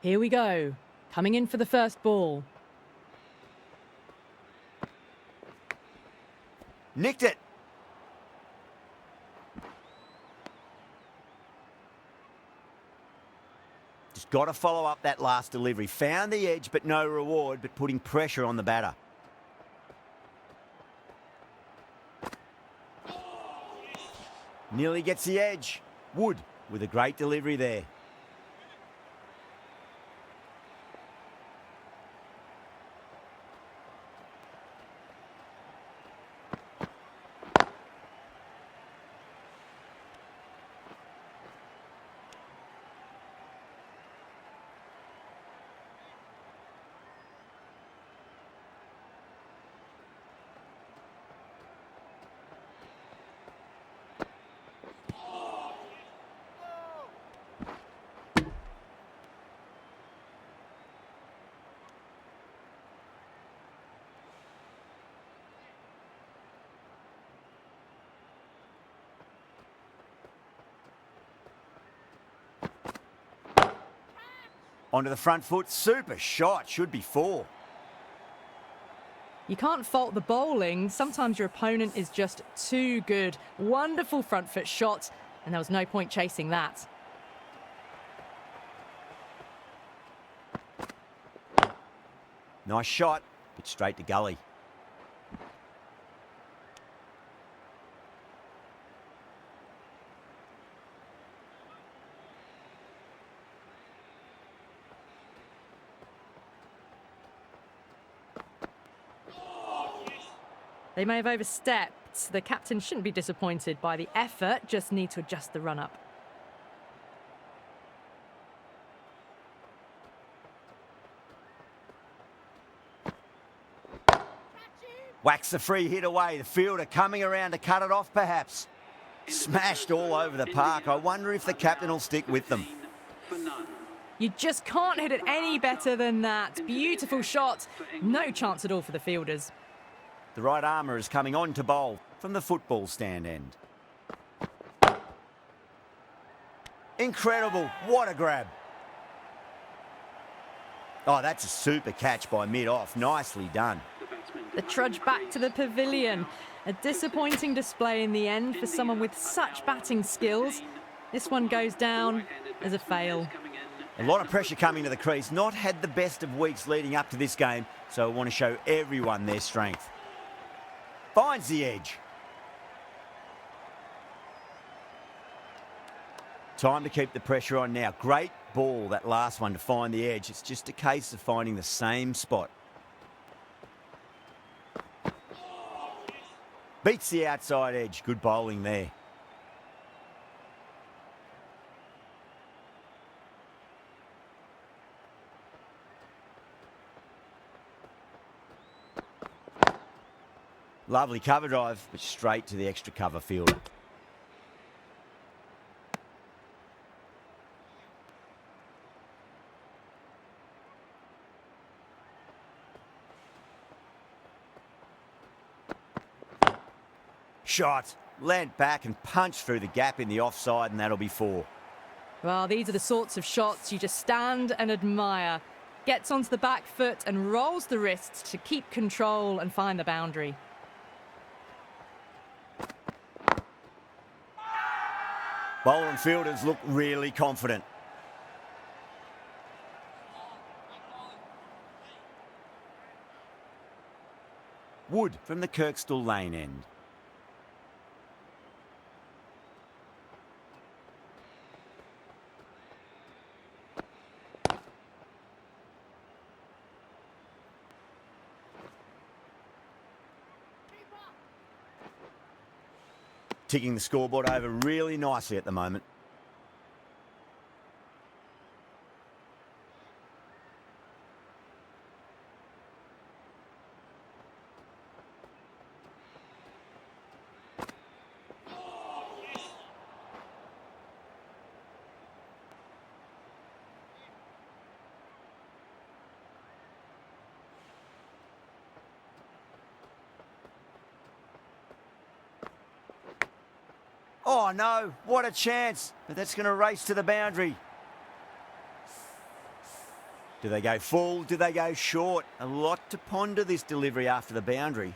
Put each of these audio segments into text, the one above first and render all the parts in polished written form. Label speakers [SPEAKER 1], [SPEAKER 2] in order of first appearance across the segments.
[SPEAKER 1] Here we go. Coming in for the first ball.
[SPEAKER 2] Nicked it. Just got to follow up that last delivery. Found the edge, but no reward, but putting pressure on the batter. Nearly gets the edge. Wood with a great delivery there. Onto the front foot. Super shot. Should be 4.
[SPEAKER 1] You can't fault the bowling. Sometimes your opponent is just too good. Wonderful front foot shot, and there was no point chasing that.
[SPEAKER 2] Nice shot, but straight to gully.
[SPEAKER 1] They may have overstepped. The captain shouldn't be disappointed by the effort, just need to adjust the run-up.
[SPEAKER 2] Whacks the free hit away. The fielder coming around to cut it off, perhaps. Smashed all over the park. I wonder if the captain will stick with them.
[SPEAKER 1] You just can't hit it any better than that. Beautiful shot. No chance at all for the fielders.
[SPEAKER 2] The right armour is coming on to bowl from the football stand end. Incredible. What a grab. Oh, that's a super catch by mid-off. Nicely done.
[SPEAKER 1] The trudge back to the pavilion. A disappointing display in the end for someone with such batting skills. This one goes down as a fail.
[SPEAKER 2] A lot of pressure coming to the crease. Not had the best of weeks leading up to this game, so I want to show everyone their strength. Finds the edge. Time to keep the pressure on now. Great ball, that last one, to find the edge. It's just a case of finding the same spot. Beats the outside edge. Good bowling there. Lovely cover drive, but straight to the extra cover fielder. Shot. Leant back and punched through the gap in the offside, and that'll be 4.
[SPEAKER 1] Well, these are the sorts of shots you just stand and admire. Gets onto the back foot and rolls the wrists to keep control and find the boundary.
[SPEAKER 2] Bowler and fielders look really confident. Wood from the Kirkstall lane end. Ticking the scoreboard over really nicely at the moment. Oh no, what a chance. But that's going to race to the boundary. Do they go full? Do they go short? A lot to ponder this delivery after the boundary.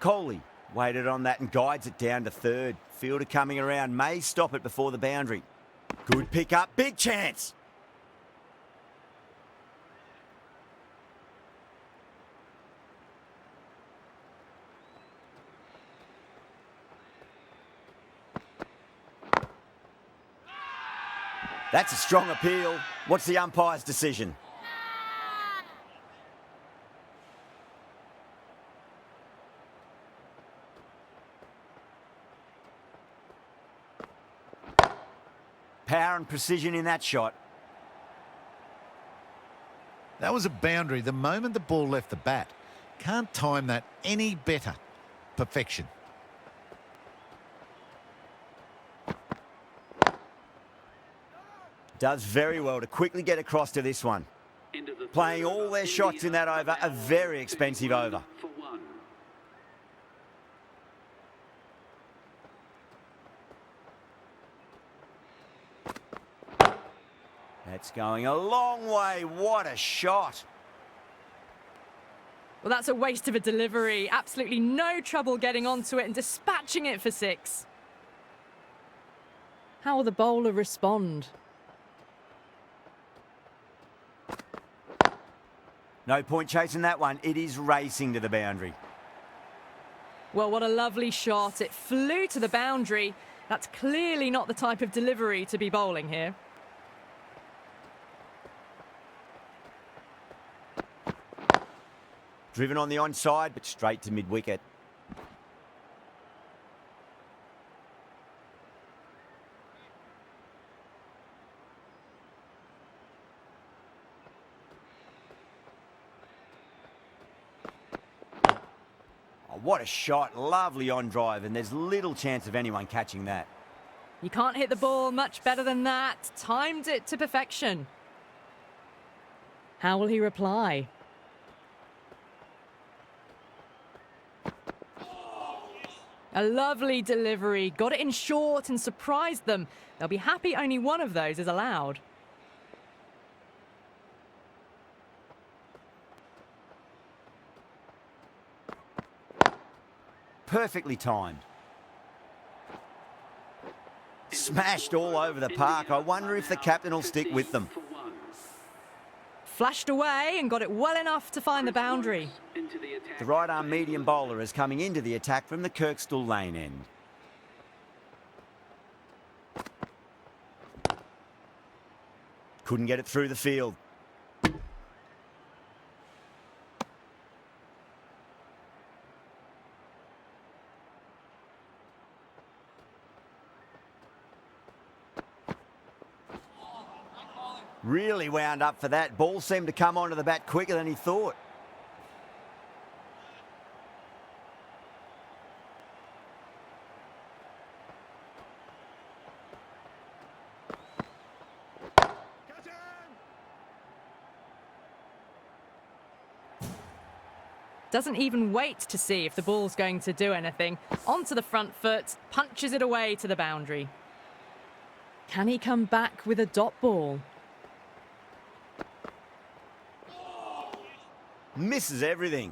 [SPEAKER 2] Kohli waited on that and guides it down to third. Fielder coming around, may stop it before the boundary. Good pick up, big chance. That's a strong appeal. What's the umpire's decision? Power and precision in that shot.
[SPEAKER 3] That was a boundary the moment the ball left the bat. Can't time that any better. Perfection.
[SPEAKER 2] Does very well to quickly get across to this one. Playing all their shots in that over, a very expensive over. That's going a long way. What a shot.
[SPEAKER 1] Well, that's a waste of a delivery. Absolutely no trouble getting onto it and dispatching it for 6. How will the bowler respond?
[SPEAKER 2] No point chasing that one. It is racing to the boundary.
[SPEAKER 1] Well, what a lovely shot. It flew to the boundary. That's clearly not the type of delivery to be bowling here.
[SPEAKER 2] Driven on the onside, but straight to mid-wicket. What a shot. Lovely on drive, and there's little chance of anyone catching that.
[SPEAKER 1] You can't hit the ball much better than that. Timed it to perfection. How will he reply? A lovely delivery. Got it in short and surprised them. They'll be happy only one of those is allowed.
[SPEAKER 2] Perfectly timed. Smashed all over the park. I wonder if the captain will stick with them.
[SPEAKER 1] Flashed away and got it well enough to find the boundary.
[SPEAKER 2] The right-arm medium bowler is coming into the attack from the Kirkstall lane end. Couldn't get it through the field. Really wound up for that. Ball seemed to come onto the bat quicker than he thought.
[SPEAKER 1] Doesn't even wait to see if the ball's going to do anything. Onto the front foot, punches it away to the boundary. Can he come back with a dot ball?
[SPEAKER 2] Misses everything.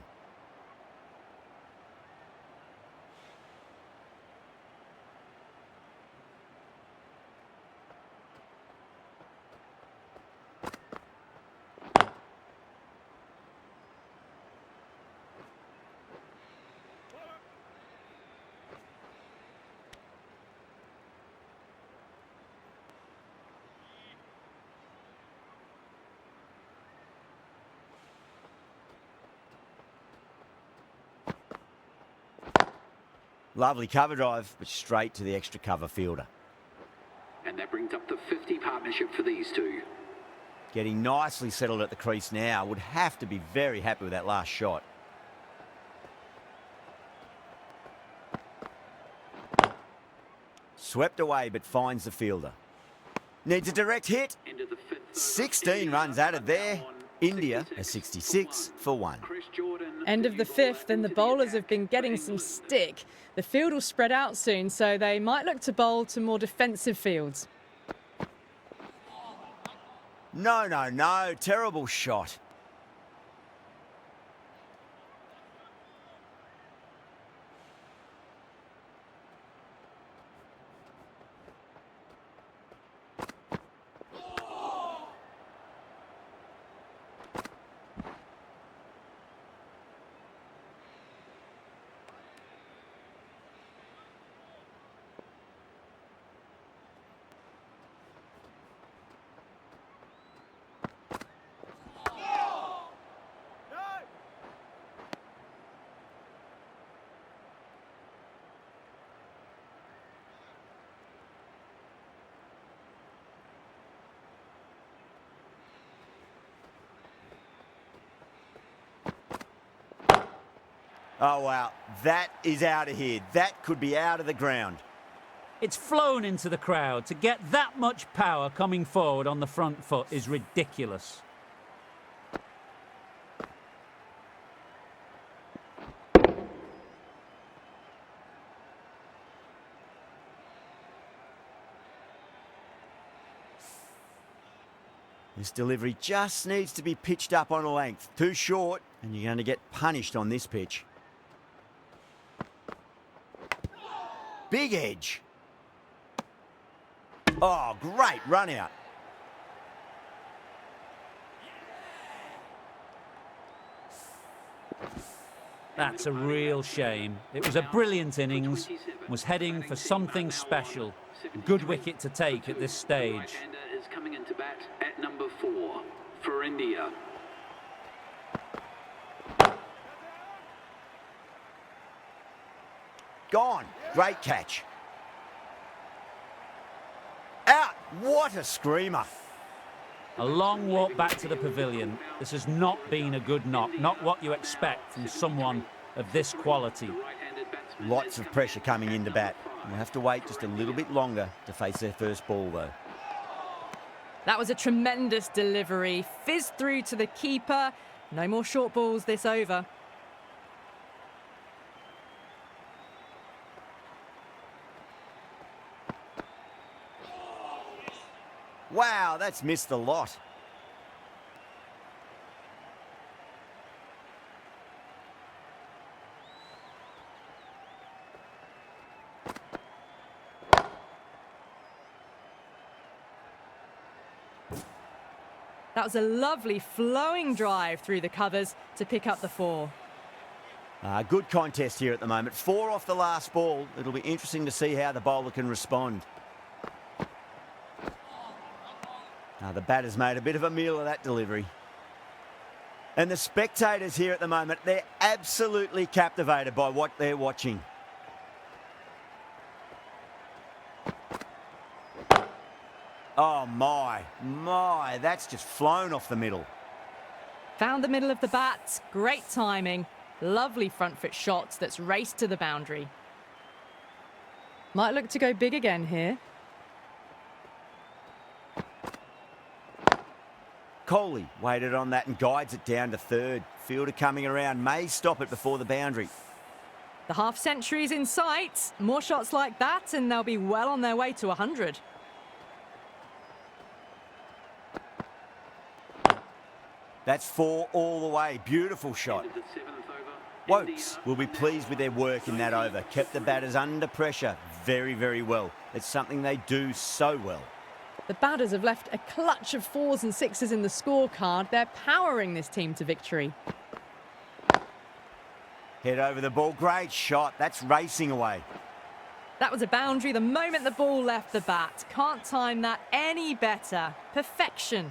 [SPEAKER 2] Lovely cover drive, but straight to the extra cover fielder.
[SPEAKER 4] And that brings up the 50 partnership for these two.
[SPEAKER 2] Getting nicely settled at the crease now. Would have to be very happy with that last shot. Swept away, but finds the fielder. Needs a direct hit. 16 runs added there. India a 66 for 1.
[SPEAKER 1] End of the 5th, and the bowlers have been getting some stick. The field will spread out soon, so they might look to bowl to more defensive fields.
[SPEAKER 2] No, no, no. Terrible shot. Oh, wow. That is out of here. That could be out of the ground.
[SPEAKER 5] It's flown into the crowd. To get that much power coming forward on the front foot is ridiculous.
[SPEAKER 2] This delivery just needs to be pitched up on a length. Too short, and you're going to get punished on this pitch. Big edge. Oh, great run out.
[SPEAKER 5] That's a real shame. It was a brilliant innings, was heading for something special. Good wicket to take at this stage.
[SPEAKER 4] Right-hander is coming into bat at number 4 for India.
[SPEAKER 2] Gone. Great catch. Out. What a screamer.
[SPEAKER 5] A long walk back to the pavilion. This has not been a good knock, not what you expect from someone of this quality.
[SPEAKER 2] Lots of pressure coming into bat. We'll have to wait just a little bit longer to face their first ball, though.
[SPEAKER 1] That was a tremendous delivery. Fizzed through to the keeper. No more short balls this over.
[SPEAKER 2] Wow, that's missed a lot.
[SPEAKER 1] That was a lovely flowing drive through the covers to pick up the 4.
[SPEAKER 2] Good contest here at the moment. 4 off the last ball. It'll be interesting to see how the bowler can respond. The batter's made a bit of a meal of that delivery. And the spectators here at the moment, they're absolutely captivated by what they're watching. Oh, my, that's just flown off the middle.
[SPEAKER 1] Found the middle of the bat. Great timing. Lovely front foot shot that's raced to the boundary. Might look to go big again here.
[SPEAKER 2] Kohli waited on that and guides it down to third. Fielder coming around may stop it before the boundary.
[SPEAKER 1] The half century's in sight. More shots like that and they'll be well on their way to 100.
[SPEAKER 2] That's 4 all the way. Beautiful shot. Wokes will be pleased with their work in that over. Kept the batters under pressure very, very well. It's something they do so well.
[SPEAKER 1] The batters have left a clutch of 4s and 6s in the scorecard. They're powering this team to victory.
[SPEAKER 2] Head over the ball. Great shot. That's racing away.
[SPEAKER 1] That was a boundary the moment the ball left the bat. Can't time that any better. Perfection.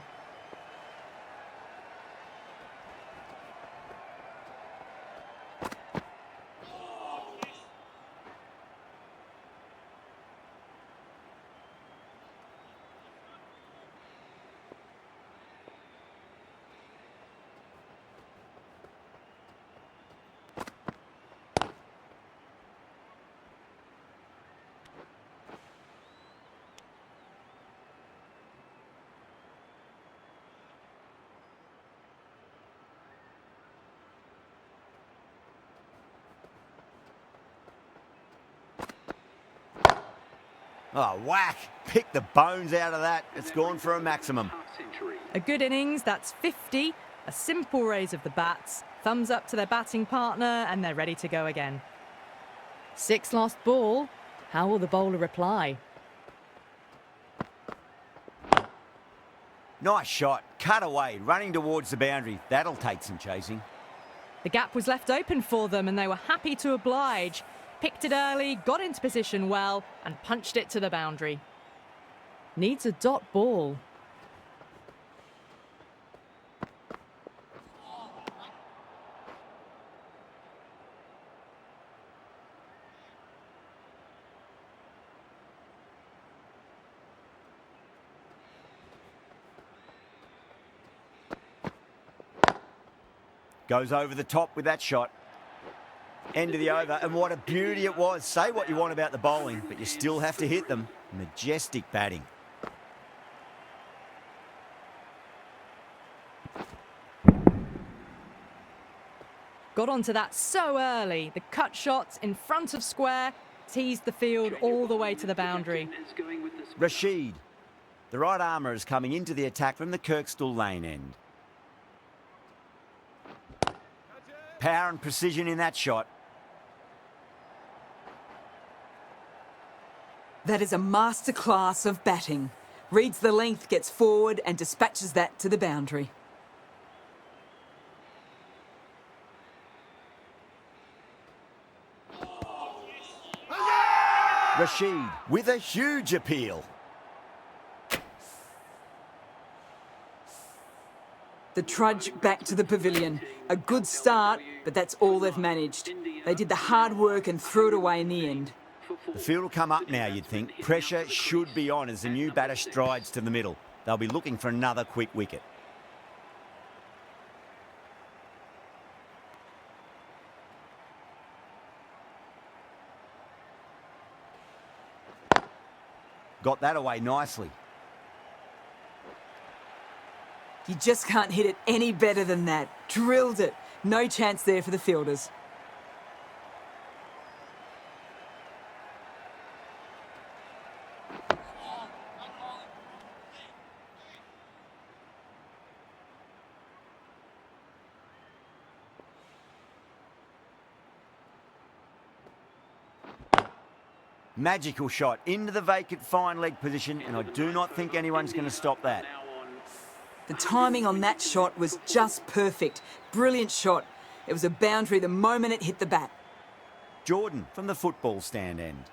[SPEAKER 2] Oh, whack. Pick the bones out of that. It's gone for a maximum.
[SPEAKER 4] Half century.
[SPEAKER 1] A good innings, that's 50. A simple raise of the bats. Thumbs up to their batting partner, and they're ready to go again. 6 lost ball. How will the bowler reply?
[SPEAKER 2] Nice shot. Cut away, running towards the boundary. That'll take some chasing.
[SPEAKER 1] The gap was left open for them, and they were happy to oblige. Picked it early, got into position well, and punched it to the boundary. Needs a dot ball.
[SPEAKER 2] Goes over the top with that shot. End of the over, and what a beauty it was. Say what you want about the bowling, but you still have to hit them. Majestic batting.
[SPEAKER 1] Got onto that so early. The cut shots in front of square teased the field all the way to the boundary.
[SPEAKER 2] Rashid. The right armour is coming into the attack from the Kirkstall lane end. Power and precision in that shot.
[SPEAKER 6] That is a masterclass of batting. Reads the length, gets forward and dispatches that to the boundary.
[SPEAKER 2] Rashid with a huge appeal.
[SPEAKER 6] The trudge back to the pavilion. A good start, but that's all they've managed. They did the hard work and threw it away in the end.
[SPEAKER 2] The field will come up now, you'd think. Pressure should be on as the new batter strides to the middle. They'll be looking for another quick wicket. Got that away nicely.
[SPEAKER 6] You just can't hit it any better than that. Drilled it. No chance there for the fielders.
[SPEAKER 2] Magical shot into the vacant fine leg position, and I do not think anyone's going to stop that.
[SPEAKER 6] The timing on that shot was just perfect. Brilliant shot. It was a boundary the moment it hit the bat.
[SPEAKER 2] Jordan from the football stand end.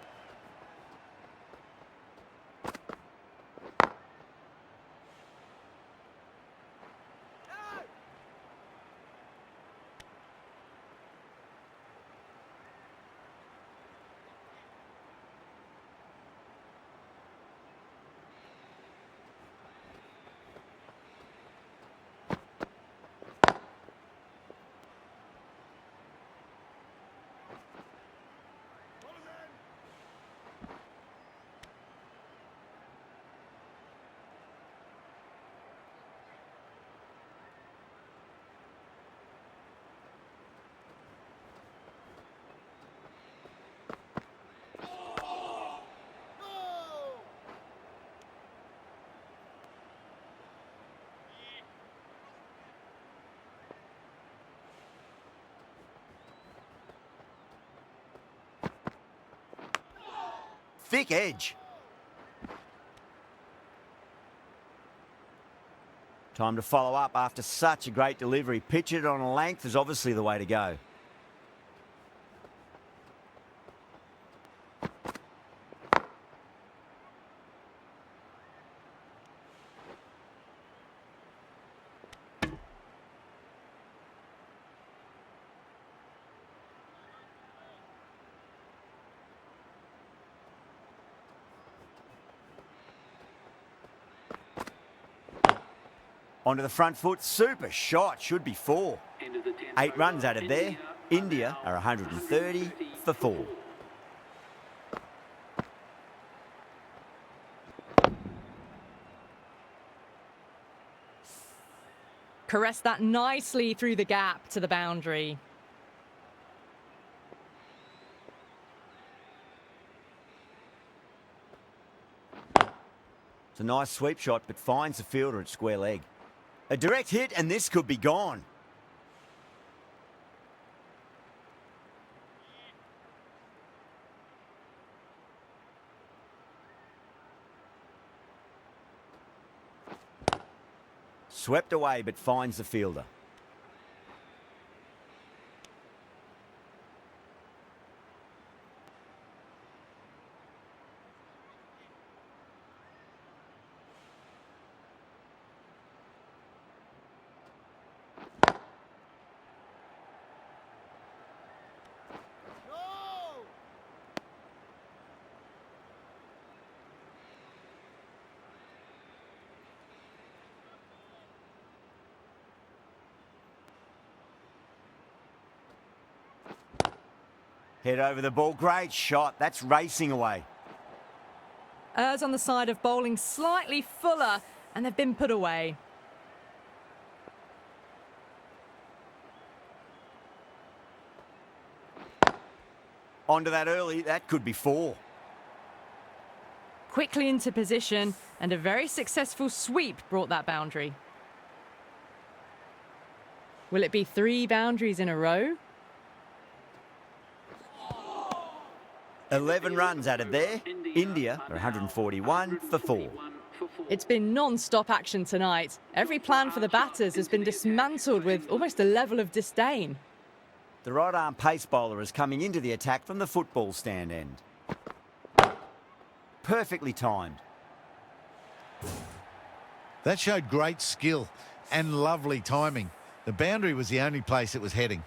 [SPEAKER 2] Thick edge. Time to follow up after such a great delivery. Pitch it on a length is obviously the way to go. Onto the front foot, super shot, should be 4. 8 runs out of there. India are 130 for 4.
[SPEAKER 1] Caressed that nicely through the gap to the boundary.
[SPEAKER 2] It's a nice sweep shot, but finds the fielder at square leg. A direct hit and this could be gone. Swept away but finds the fielder. Head over the ball. Great shot. That's racing away.
[SPEAKER 1] Errs on the side of bowling slightly fuller, and they've been put away.
[SPEAKER 2] Onto that early. That could be 4.
[SPEAKER 1] Quickly into position, and a very successful sweep brought that boundary. Will it be 3 boundaries in a row?
[SPEAKER 2] 11 runs added there. India are 141 for 4.
[SPEAKER 1] It's been non-stop action tonight. Every plan for the batters has been dismantled with almost a level of disdain.
[SPEAKER 2] The right-arm pace bowler is coming into the attack from the football stand end. Perfectly timed.
[SPEAKER 3] That showed great skill and lovely timing. The boundary was the only place it was heading.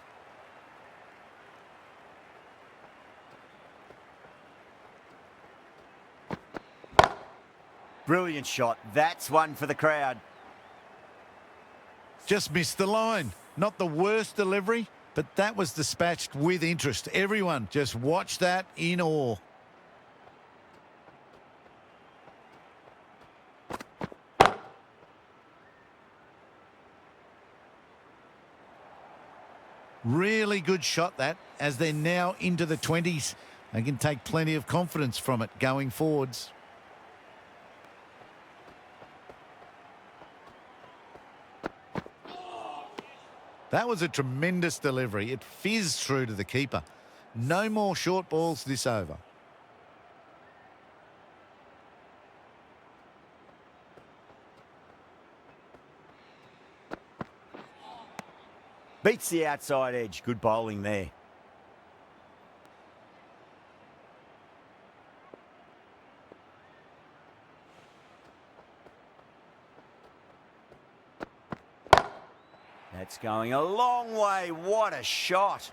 [SPEAKER 2] Brilliant shot. That's one for the crowd.
[SPEAKER 3] Just missed the line. Not the worst delivery, but that was dispatched with interest. Everyone just watched that in awe. Really good shot that, as they're now into the 20s. They can take plenty of confidence from it going forwards. That was a tremendous delivery. It fizzed through to the keeper. No more short balls this over.
[SPEAKER 2] Beats the outside edge. Good bowling there. That's going a long way. What a shot.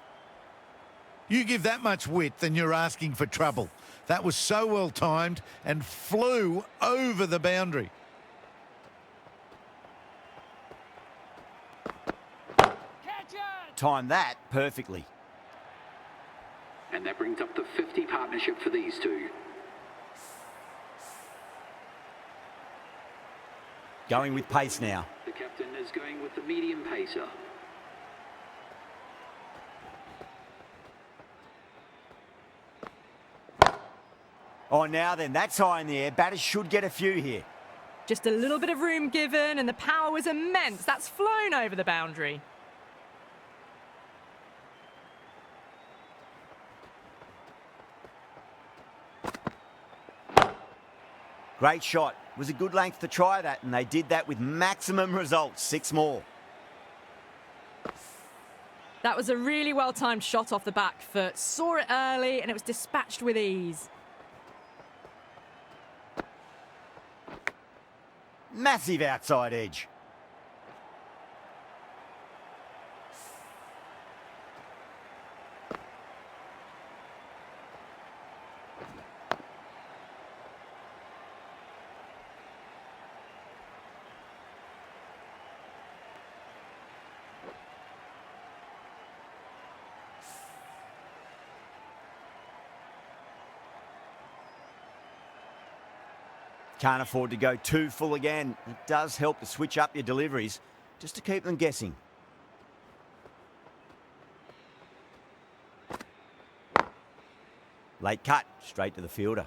[SPEAKER 3] You give that much width and you're asking for trouble. That was so well timed and flew over the boundary.
[SPEAKER 2] Timed that perfectly.
[SPEAKER 4] And that brings up the 50 partnership for these two.
[SPEAKER 2] Going with pace now.
[SPEAKER 4] The captain is going with the medium pacer.
[SPEAKER 2] Oh, now then, that's high in the air. Batters should get a few here.
[SPEAKER 1] Just a little bit of room given, and the power was immense. That's flown over the boundary.
[SPEAKER 2] Great shot. Was a good length to try that, and they did that with maximum results. 6 more.
[SPEAKER 1] That was a really well-timed shot off the back foot. Saw it early, and it was dispatched with ease.
[SPEAKER 2] Massive outside edge. Can't afford to go too full again. It does help to switch up your deliveries just to keep them guessing. Late cut, straight to the fielder.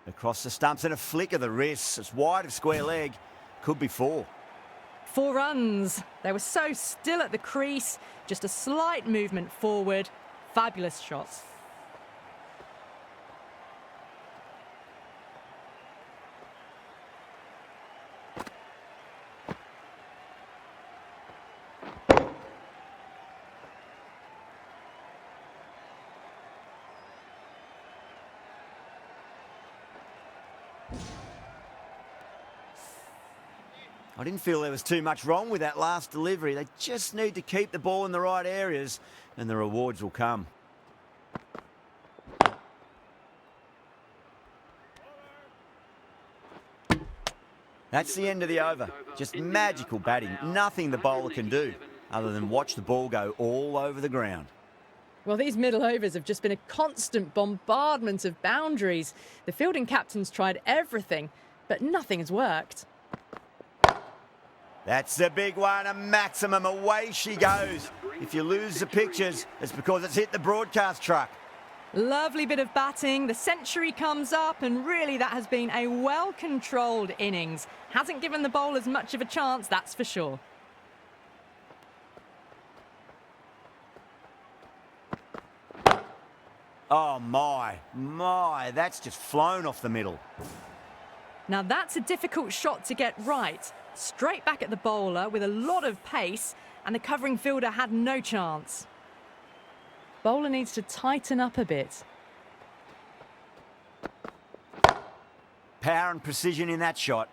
[SPEAKER 2] Across the stumps and a flick of the wrists. It's wide of square leg. Could be 4.
[SPEAKER 1] 4 runs. They were so still at the crease. Just a slight movement forward. Fabulous shots.
[SPEAKER 2] I didn't feel there was too much wrong with that last delivery. They just need to keep the ball in the right areas and the rewards will come. That's the end of the over. Just magical batting. Nothing the bowler can do other than watch the ball go all over the ground.
[SPEAKER 1] Well, these middle overs have just been a constant bombardment of boundaries. The fielding captains tried everything, but nothing has worked.
[SPEAKER 2] That's the big one, a maximum. Away she goes. If you lose the pictures, it's because it's hit the broadcast truck.
[SPEAKER 1] Lovely bit of batting. The century comes up, and really that has been a well-controlled innings. Hasn't given the bowlers much of a chance, that's for sure.
[SPEAKER 2] Oh, my, that's just flown off the middle.
[SPEAKER 1] Now that's a difficult shot to get right. Straight back at the bowler with a lot of pace, and the covering fielder had no chance. Bowler needs to tighten up a bit.
[SPEAKER 2] Power and precision in that shot.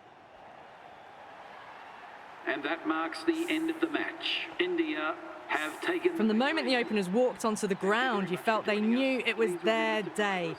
[SPEAKER 4] And that marks the end of the match. India have taken...
[SPEAKER 1] From the moment the openers walked onto the ground, you felt they knew it was their day.